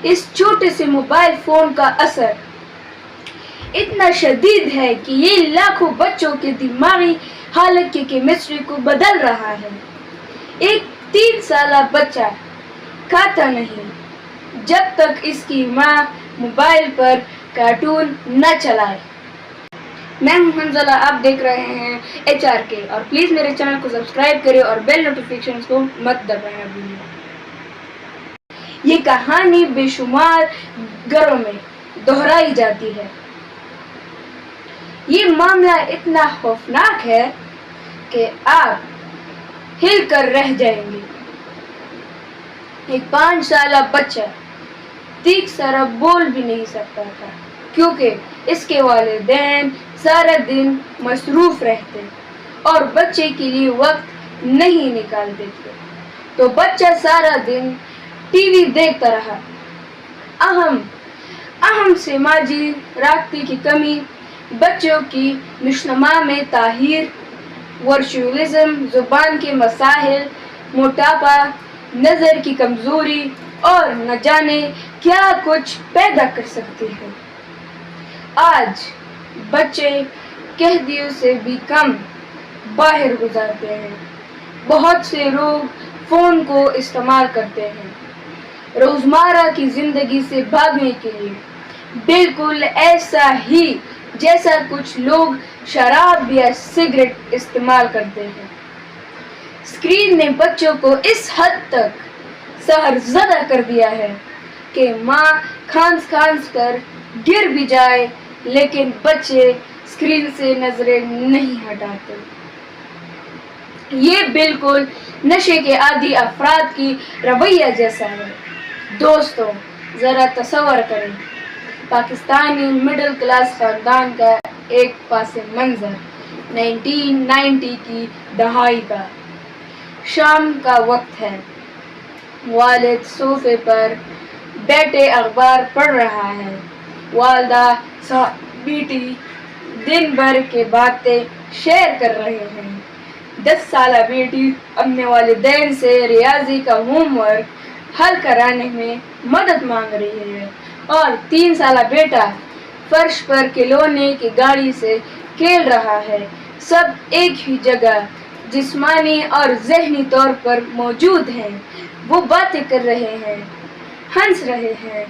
اس چھوٹے سے mobile phone کا اثر اتنا شدید ہے کہ یہ لاکھوں بچوں کے دماغی حالت کی کیمسٹری کو بدل رہا ہے۔ ایک 3 سالہ بچہ کھاتا نہیں جب تک اس کی ماں موبائل پر کارٹون نہ چلائے۔ میں ہوں حنزلہ، آپ دیکھ رہے ہیں HRK اور پلیز میرے چینل کو سبسکرائب کریں اور بیل نوٹیفیکیشنز کو مت دبائیں ابھی۔ یہ کہانی بے شمار گھروں میں دہرائی جاتی ہے۔ یہ معاملہ اتنا خوفناک ہے کہ آپ ہل کر رہ جائیں گے۔ ایک 5 سالہ بچہ ٹھیک طرح بول بھی نہیں سکتا تھا کیونکہ اس کے والدین سارا دن مصروف رہتے اور بچے کے لیے وقت نہیں نکالتے تھے، تو بچہ سارا دن ٹی وی دیکھتا رہا۔ اہم سماجی رابطے کی کمی، بچوں کی نشوونما میں تاخیر، ورچوئلزم، زبان کے مسائل، موٹاپا، نظر کی کمزوری اور نہ جانے کیا کچھ پیدا کر سکتی ہے۔ آج بچے قیدیوں سے بھی کم باہر گزارتے ہیں۔ بہت سے لوگ فون کو استعمال کرتے ہیں روزمرہ کی زندگی سے بھاگنے کے لیے، بالکل ایسا ہی جیسا کچھ لوگ شراب یا سگریٹ استعمال کرتے ہیں۔ اسکرین نے بچوں کو اس حد تک سحرزدہ کر دیا ہے کہ ماں کھانس کر گر بھی جائے لیکن بچے اسکرین سے نظریں نہیں ہٹاتے۔ یہ بالکل نشے کے عادی افراد کی رویہ جیسا ہے۔ دوستو، ذرا تصور کریں، پاکستانی مڈل کلاس خاندان کا ایک پس منظر 1990 کی دہائی کا۔ شام کا وقت ہے، والد صوفے پر بیٹھے اخبار پڑھ رہا ہے، والدہ بیٹی دن بھر کے باتیں شیئر کر رہے ہیں۔ 10 سالہ بیٹی اپنے والدین سے ریاضی کا ہوم ورک حل کرانے میں مدد مانگ رہی ہے اور 3 سالہ بیٹا فرش پر کھلونے کی گاڑی سے کھیل رہا ہے۔ سب ایک ہی جگہ جسمانی اور ذہنی طور پر موجود ہیں۔ وہ باتیں کر رہے ہیں، ہنس رہے ہیں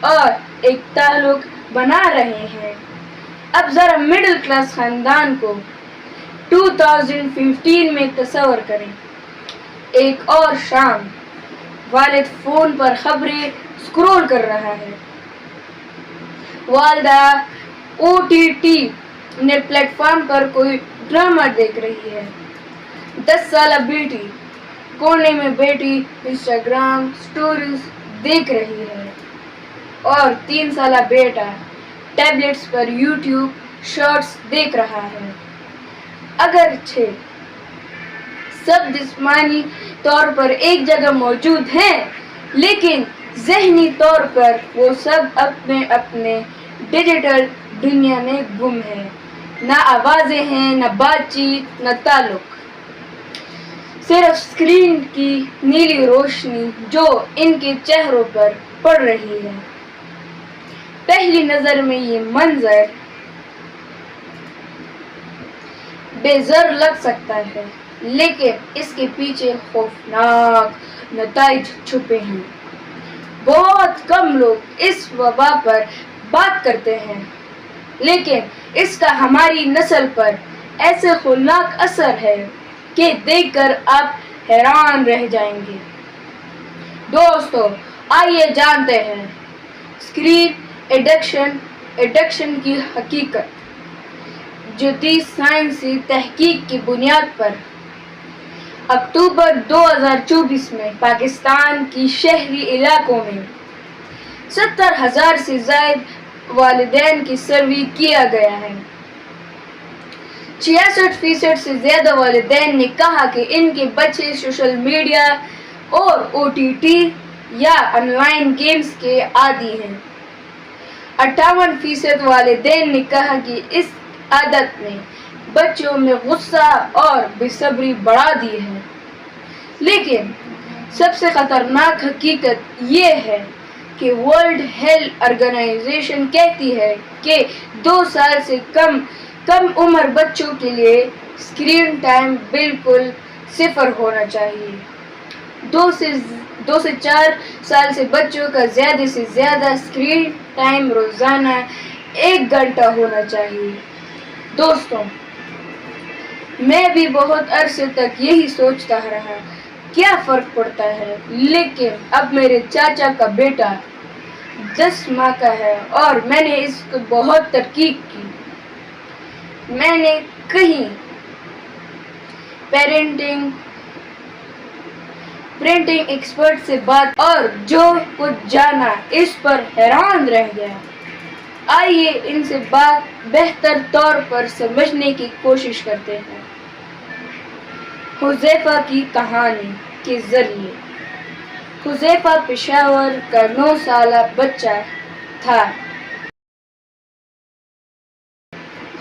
اور ایک تعلق بنا رہے ہیں۔ اب ذرا مڈل کلاس خاندان کو 2015 میں تصور کریں۔ ایک اور شام، والد فون پر خبریں سکرول کر رہا ہے، والدہ OTT نیٹ پلیٹ فارم پر کوئی ڈرامہ دیکھ رہی ہے، 10 سالہ بیٹی کونے میں بیٹھی انسٹاگرام سٹوریز دیکھ رہی ہے اور 3 سالہ بیٹا ٹیبلٹس پر YouTube شارٹس دیکھ رہا ہے۔ اگرچہ سب جسمانی طور پر ایک جگہ موجود ہیں، لیکن ذہنی طور پر وہ سب اپنے اپنے ڈیجیٹل دنیا میں گم ہیں۔ نہ آوازیں ہیں، نہ بات چیت، نہ تعلق، صرف اسکرین کی نیلی روشنی جو ان کے چہروں پر پڑ رہی ہے۔ پہلی نظر میں یہ منظر بے زر لگ سکتا ہے، لیکن اس کے پیچھے خوفناک نتائج چھپے ہیں۔ بہت کم لوگ اس وبا پر بات کرتے ہیں، لیکن اس کا ہماری نسل پر ایسے ہولناک اثر ہے کہ دیکھ کر آپ حیران رہ جائیں گے۔ دوستو، آئیے جانتے ہیں اسکرین ایڈکشن کی حقیقت۔ جدید سائنسی تحقیق کی بنیاد پر اکتوبر 2024 میں پاکستان کی شہری علاقوں میں 70,000 سے زائد والدین کی سروے کیا گیا ہے۔ 66% سے زیادہ والدین نے کہا کہ ان کے بچے سوشل میڈیا اور OTT یا آن لائن گیمز کے عادی ہیں۔ 58% والدین نے کہا کہ اس عادت نے بچوں میں غصہ اور بے صبری بڑھا دی ہے۔ لیکن سب سے خطرناک حقیقت یہ ہے کہ ورلڈ ہیلتھ آرگنائزیشن کہتی ہے کہ 2 سال سے کم عمر بچوں کے لیے اسکرین ٹائم بالکل 0 ہونا چاہیے۔ 2 سے 4 سال سے بچوں کا زیادہ سے زیادہ اسکرین ٹائم روزانہ 1 گھنٹہ ہونا چاہیے۔ دوستوں، میں بھی بہت عرصے تک یہی سوچتا رہا کیا فرق پڑتا ہے، لیکن اب میرے چاچا کا بیٹا 10 ماہ کا ہے اور میں نے اس کو بہت تحقیق کی۔ میں نے کہیں پیرنٹنگ ایکسپرٹ سے بات اور جو کچھ جانا اس پر حیران رہ گیا۔ آئیے ان سے بات بہتر طور پر سمجھنے کی کوشش کرتے ہیں۔ حذیفہ کی کہانی کے ذریعے۔ حذیفہ پشاور کا 9 سالہ بچہ تھا۔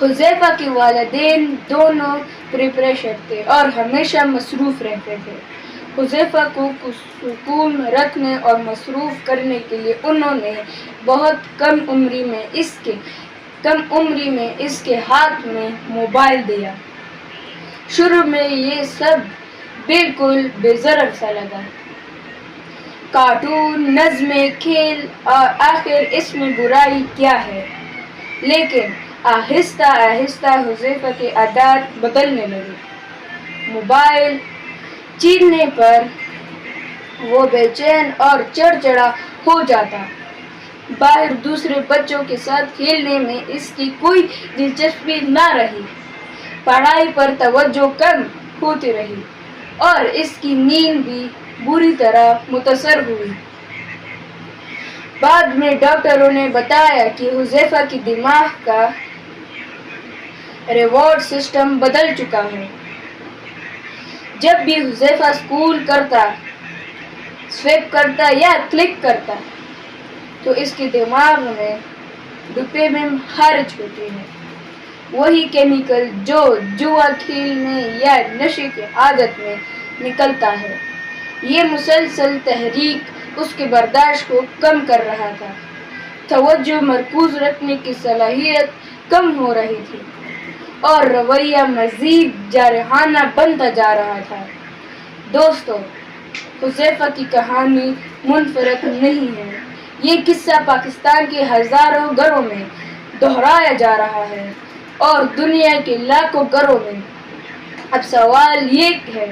حذیفہ کے والدین دونوں پروفیسر تھے اور ہمیشہ مصروف رہتے تھے۔ حذیفہ کو سکون رکھنے اور مصروف کرنے کے لیے انہوں نے بہت کم عمری میں اس کے ہاتھ میں موبائل دیا۔ شروع میں یہ سب بالکل بے ضرر سا لگا، کارٹون، نظمیں، کھیل، اور آخر اس میں برائی کیا ہے؟ لیکن آہستہ آہستہ حذیفہ کی عادات بدلنے لگی۔ موبائل چھیننے پر وہ بے چین اور چڑچڑا ہو جاتا۔ باہر دوسرے بچوں کے ساتھ کھیلنے میں اس کی کوئی دلچسپی نہ رہی۔ پڑھائی پر توجہ کم ہوتی رہی اور اس کی نیند بھی بری طرح متاثر ہوئی۔ بعد میں ڈاکٹروں نے بتایا کہ حذیفہ کی دماغ کا ریوارڈ سسٹم بدل چکا ہے۔ جب بھی حذیفہ اسکرول کرتا، سوائپ کرتا یا کلک کرتا تو اس کے دماغ میں ڈوپامین خارج ہوتی ہے، وہی کیمیکل جو جوا کھیلنے یا نشے کی عادت میں نکلتا ہے۔ یہ مسلسل تحریک اس کے برداشت کو کم کر رہا تھا، توجہ مرکوز رکھنے کی صلاحیت کم ہو رہی تھی اور رویہ مزید جارحانہ بنتا جا رہا تھا۔ دوستو، حذیفہ کی کہانی منفرد نہیں ہے، یہ قصہ پاکستان کے ہزاروں گھروں میں دہرایا جا رہا ہے اور دنیا کے لاکھوں گھروں میں۔ اب سوال یہ ہے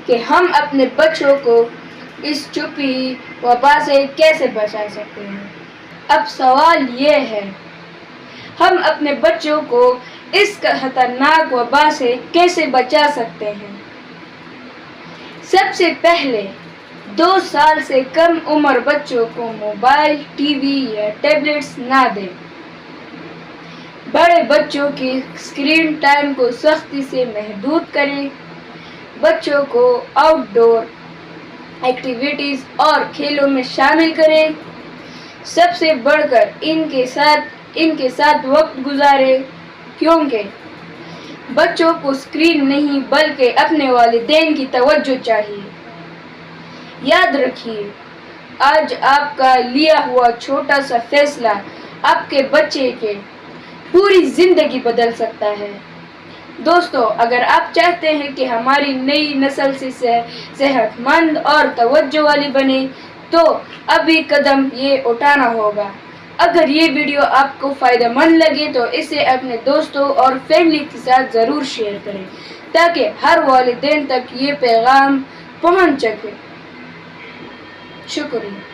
کہ ہم اپنے بچوں کو اس چھپی وبا سے کیسے بچا سکتے ہیں؟ اب سوال یہ ہے، ہم اپنے بچوں کو اس خطرناک وبا سے کیسے بچا سکتے ہیں؟ سب سے پہلے 2 سال سے کم عمر بچوں کو موبائل، ٹی وی یا ٹیبلٹس نہ دیں۔ بڑے بچوں کی اسکرین ٹائم کو سختی سے محدود کریں۔ بچوں کو آؤٹ ڈور ایکٹیویٹیز اور کھیلوں میں شامل کریں۔ سب سے بڑھ کر ان کے ساتھ وقت گزاریں، کیونکہ بچوں کو اسکرین نہیں بلکہ اپنے والدین کی توجہ چاہیے۔ یاد رکھیے، آج آپ کا لیا ہوا چھوٹا سا فیصلہ آپ کے بچے کی پوری زندگی بدل سکتا ہے۔ دوستو، اگر آپ چاہتے ہیں کہ ہماری نئی نسل سے صحت مند اور توجہ والی بنے تو ابھی قدم یہ اٹھانا ہوگا۔ اگر یہ ویڈیو آپ کو فائدہ مند لگے تو اسے اپنے دوستوں اور فیملی کے ساتھ ضرور شیئر کریں تاکہ ہر والدین تک یہ پیغام پہنچ سکے۔ شکریہ۔